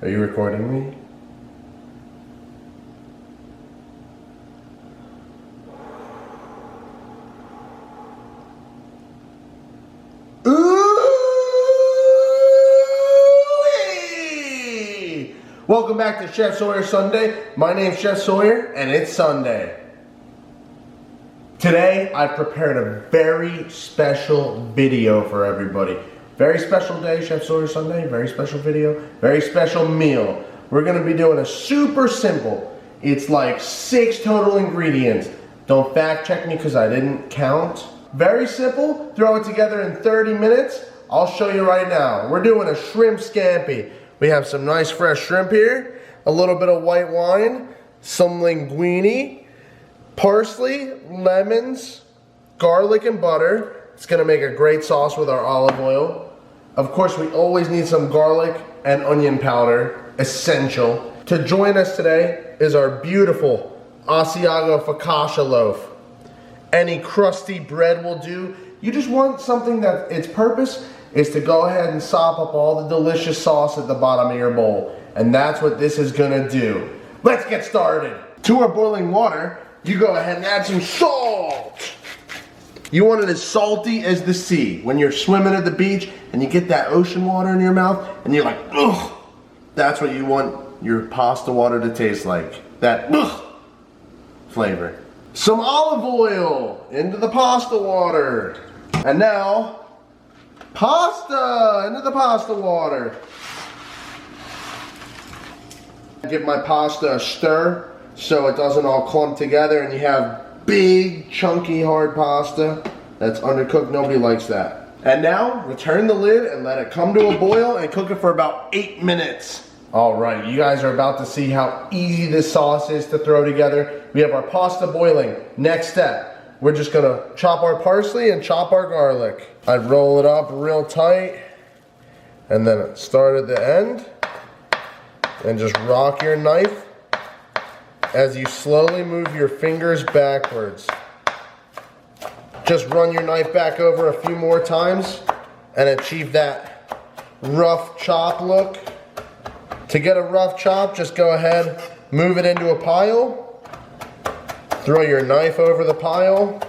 Are you recording me? Ooh-wee! Welcome back to Chef Sawyer Sunday. My name's Chef Sawyer and it's Sunday. Today I prepared a very special video for everybody. Very special day, Chef Sawyer Sunday, very special video, very special meal. We're gonna be doing a super simple, it's like 6 total ingredients. Don't fact check me because I didn't count. Very simple, throw it together in 30 minutes. I'll show you right now. We're doing a shrimp scampi. We have some nice fresh shrimp here, a little bit of white wine, some linguine, parsley, lemons, garlic and butter. It's gonna make a great sauce with our olive oil. Of course, we always need some garlic and onion powder, essential. To join us today is our beautiful Asiago focaccia loaf. Any crusty bread will do. You just want something that its purpose is to go ahead and sop up all the delicious sauce at the bottom of your bowl. And that's what this is gonna do. Let's get started. To our boiling water, you go ahead and add some salt. You want it as salty as the sea. When you're swimming at the beach and you get that ocean water in your mouth and you're like, ugh, that's what you want your pasta water to taste like. That ugh flavor. Some olive oil into the pasta water. And now, pasta into the pasta water. Give my pasta a stir so it doesn't all clump together and you have big, chunky, hard pasta that's undercooked. Nobody likes that. And now, return the lid and let it come to a boil and cook it for about 8 minutes. All right, you guys are about to see how easy this sauce is to throw together. We have our pasta boiling. Next step, we're just gonna chop our parsley and chop our garlic. I'd roll it up real tight and then start at the end and just rock your knife as you slowly move your fingers backwards. Just run your knife back over a few more times and achieve that rough chop look. To get a rough chop, just go ahead, move it into a pile, throw your knife over the pile,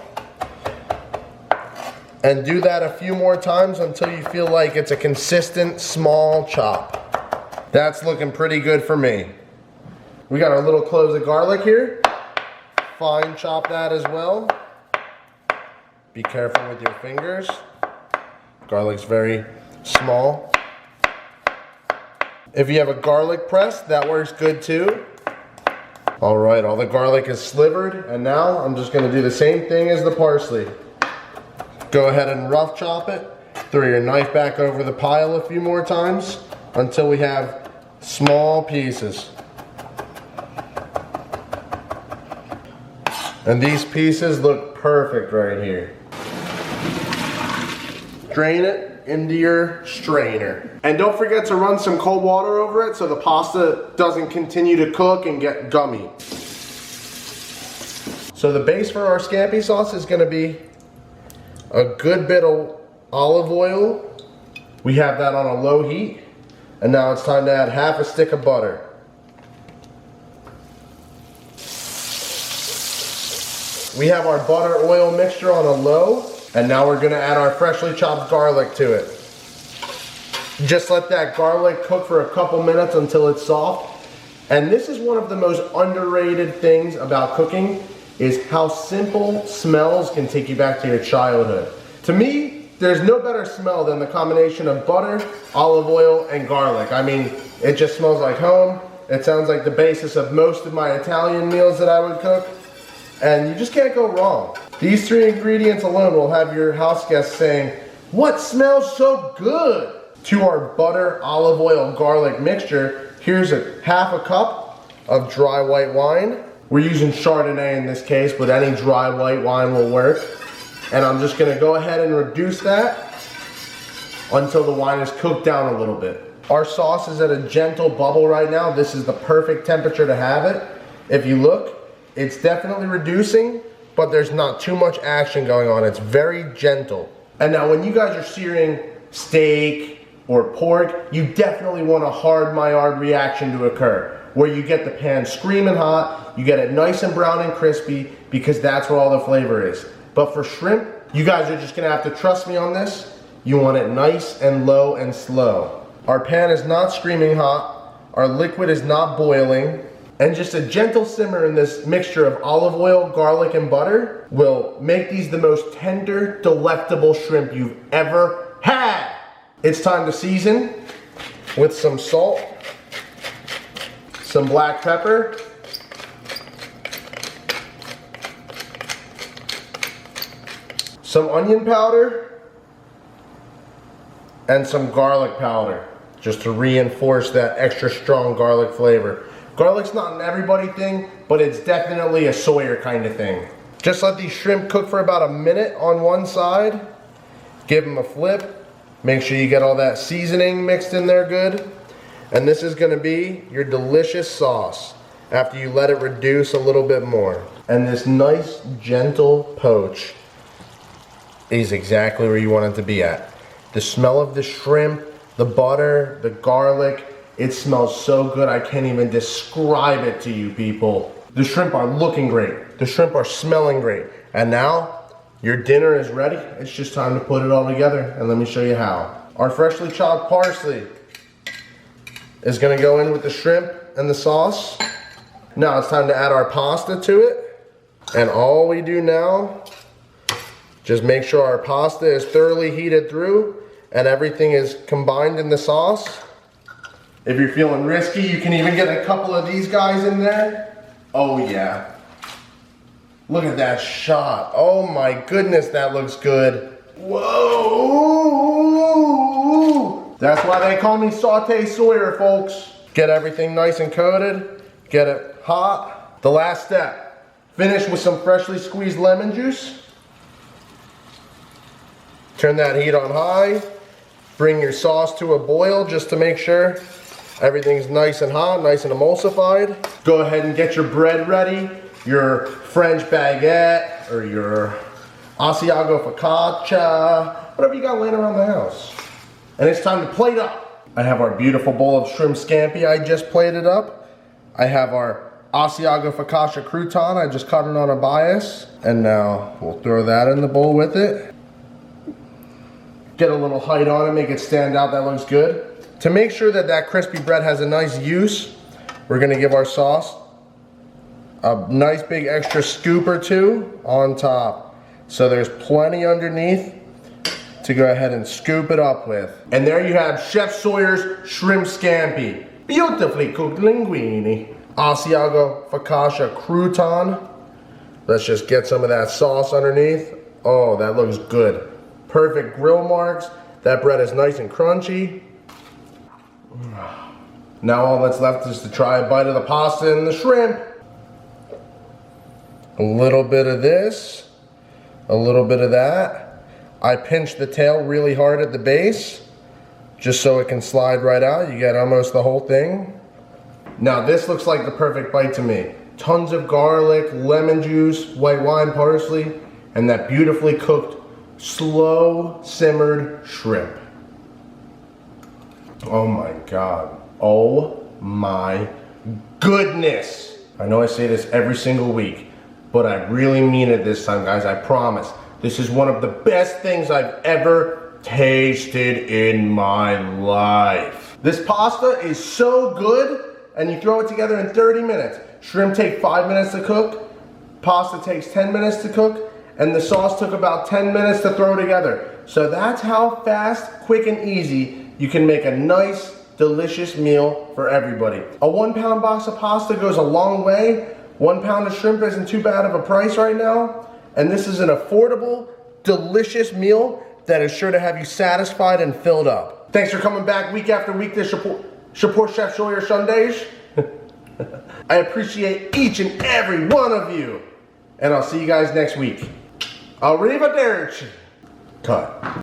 and do that a few more times until you feel like it's a consistent small chop. That's looking pretty good for me. We got our little cloves of garlic here. Fine chop that as well. Be careful with your fingers. Garlic's very small. If you have a garlic press, that works good too. All right, all the garlic is slivered, and now I'm just gonna do the same thing as the parsley. Go ahead and rough chop it. Throw your knife back over the pile a few more times until we have small pieces. And these pieces look perfect right here. Drain it into your strainer. And don't forget to run some cold water over it so the pasta doesn't continue to cook and get gummy. So the base for our scampi sauce is gonna be a good bit of olive oil. We have that on a low heat. And now it's time to add half a stick of butter. We have our butter oil mixture on a low, and now we're gonna add our freshly chopped garlic to it. Just let that garlic cook for a couple minutes until it's soft. And this is one of the most underrated things about cooking, is how simple smells can take you back to your childhood. To me, there's no better smell than the combination of butter, olive oil, and garlic. I mean, it just smells like home. It sounds like the basis of most of my Italian meals that I would cook. And you just can't go wrong. These 3 ingredients alone will have your house guests saying, "What smells so good?" To our butter, olive oil, garlic mixture, here's half a cup of dry white wine. We're using Chardonnay in this case, but any dry white wine will work. And I'm just gonna go ahead and reduce that until the wine is cooked down a little bit. Our sauce is at a gentle bubble right now. This is the perfect temperature to have it. If you look, it's definitely reducing, but there's not too much action going on. It's very gentle. And now when you guys are searing steak or pork, you definitely want a hard Maillard reaction to occur, where you get the pan screaming hot, you get it nice and brown and crispy, because that's where all the flavor is. But for shrimp, you guys are just gonna have to trust me on this. You want it nice and low and slow. Our pan is not screaming hot, our liquid is not boiling, and just a gentle simmer in this mixture of olive oil, garlic, and butter will make these the most tender, delectable shrimp you've ever had. It's time to season with some salt, some black pepper, some onion powder, and some garlic powder, just to reinforce that extra strong garlic flavor. Garlic's not an everybody thing, but it's definitely a Sawyer kind of thing. Just let these shrimp cook for about a minute on one side. Give them a flip. Make sure you get all that seasoning mixed in there good. And this is gonna be your delicious sauce after you let it reduce a little bit more. And this nice, gentle poach is exactly where you want it to be at. The smell of the shrimp, the butter, the garlic, it smells so good I can't even describe it to you people. The shrimp are looking great. The shrimp are smelling great. And now, your dinner is ready. It's just time to put it all together, and let me show you how. Our freshly chopped parsley is gonna go in with the shrimp and the sauce. Now it's time to add our pasta to it. And all we do now, just make sure our pasta is thoroughly heated through and everything is combined in the sauce. If you're feeling risky, you can even get a couple of these guys in there. Oh yeah. Look at that shot. Oh my goodness, that looks good. Whoa! That's why they call me Saute Sawyer, folks. Get everything nice and coated. Get it hot. The last step. Finish with some freshly squeezed lemon juice. Turn that heat on high. Bring your sauce to a boil just to make sure everything's nice and hot, nice and emulsified. Go ahead and get your bread ready. Your French baguette or your Asiago focaccia, whatever you got laying around the house. And it's time to plate up. I have our beautiful bowl of shrimp scampi I just plated up. I have our Asiago focaccia crouton, I just cut it on a bias. And now we'll throw that in the bowl with it. Get a little height on it, make it stand out, that looks good. To make sure that that crispy bread has a nice use, we're gonna give our sauce a nice big extra scoop or two on top. So there's plenty underneath to go ahead and scoop it up with. And there you have Chef Sawyer's shrimp scampi. Beautifully cooked linguine. Asiago focaccia crouton. Let's just get some of that sauce underneath. Oh, that looks good. Perfect grill marks. That bread is nice and crunchy. Now all that's left is to try a bite of the pasta and the shrimp. A little bit of this, a little bit of that. I pinch the tail really hard at the base, just so it can slide right out. You get almost the whole thing. Now this looks like the perfect bite to me. Tons of garlic, lemon juice, white wine, parsley, and that beautifully cooked, slow simmered shrimp. Oh my God. Oh my goodness. I know I say this every single week, but I really mean it this time, guys, I promise. This is one of the best things I've ever tasted in my life. This pasta is so good, and you throw it together in 30 minutes. Shrimp take 5 minutes to cook, pasta takes 10 minutes to cook, and the sauce took about 10 minutes to throw together. So that's how fast, quick, and easy you can make a nice, delicious meal for everybody. A 1 pound box of pasta goes a long way. 1 pound of shrimp isn't too bad of a price right now. And this is an affordable, delicious meal that is sure to have you satisfied and filled up. Thanks for coming back week after week to support Chef Sawyer Sundays. I appreciate each and every one of you. And I'll see you guys next week. Arrivederci. Cut.